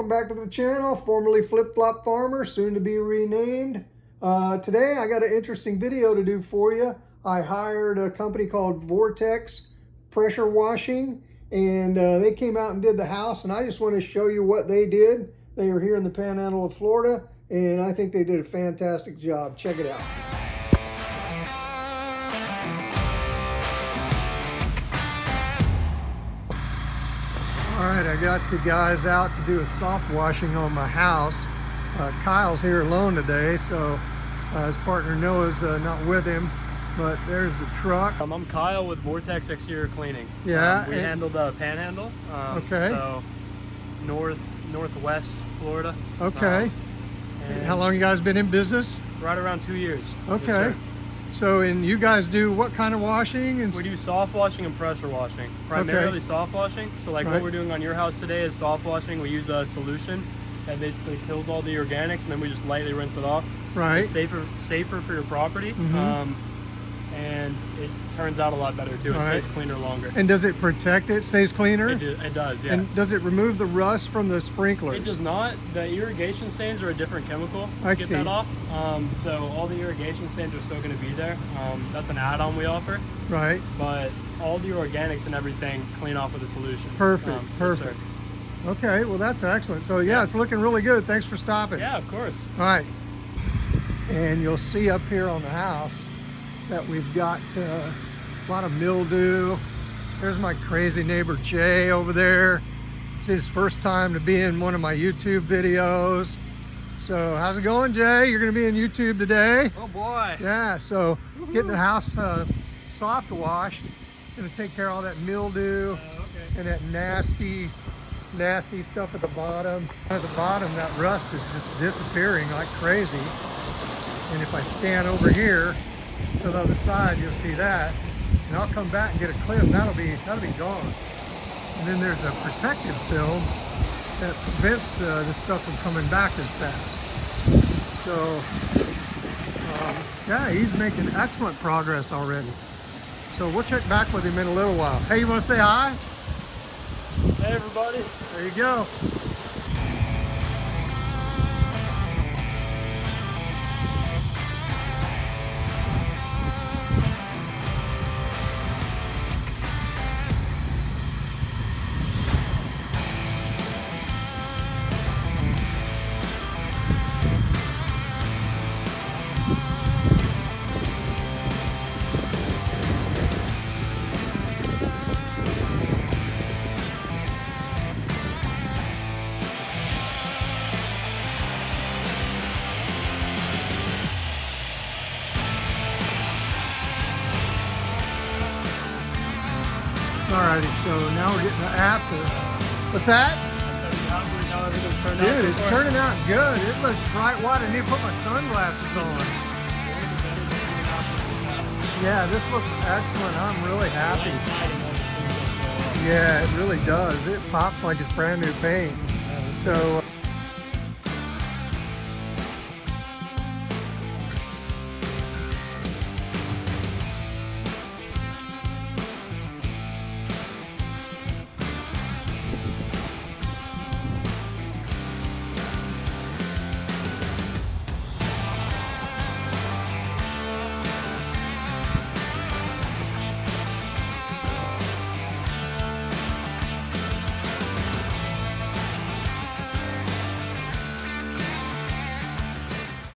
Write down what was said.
welcome back to the channel. Formerly Flip Flop Farmer, soon to be renamed. Today I got an interesting video to do for you. I hired a company called Vortex Pressure Washing, and they came out and did the house, and I just want to show you what they did. They are here in the Panhandle of Florida, and I think they did a fantastic job. Check it out. All right, I got the guys out to do a soft washing on my house. Kyle's here alone today, so his partner Noah's not with him, but there's the truck. I'm Kyle with Vortex Exterior Cleaning. Yeah. We handle the Panhandle. Okay. So northwest Florida. Okay. And how long you guys been in business? Right around 2 years. Okay. Yes, so, and you guys do what kind of washing? And we do soft washing and pressure washing. Primarily soft washing. So like what we're doing on your house today is soft washing. We use a solution that basically kills all the organics, and then we just lightly rinse it off. Right. It's safer for your property. And it turns out a lot better too. It stays cleaner longer. And does it protect it? Stays cleaner? It does, yeah. And does it remove the rust from the sprinklers? It does not. The irrigation stains are a different chemical to get that off. So all the irrigation stains are still going to be there. That's an add-on we offer. Right. But all the organics and everything clean off with a solution. Perfect. Perfect. Yes, okay, well that's excellent. So yeah, it's looking really good. Thanks for stopping. Yeah, of course. All right. And you'll see up here on the house that we've got a lot of mildew. There's my crazy neighbor Jay over there. It's his first time to be in one of my YouTube videos. So how's it going, Jay? You're gonna be in YouTube today. Oh boy. Yeah, so getting the house soft washed. Gonna take care of all that mildew and that nasty stuff at the bottom. At the bottom, that rust is just disappearing like crazy. And if I stand over here to the other side, you'll see that. And I'll come back and get a clip. That'll be gone. And then there's a protective film that prevents the stuff from coming back as fast. So, yeah, he's making excellent progress already. So we'll check back with him in a little while. Hey, you want to say hi? Hey, everybody. There you go. Alrighty, so now we're getting the after. What's that? Dude, it's turning out good. It looks bright white. I need to put my sunglasses on. Yeah, this looks excellent. I'm really happy. Yeah, it really does. It pops like it's brand new paint. So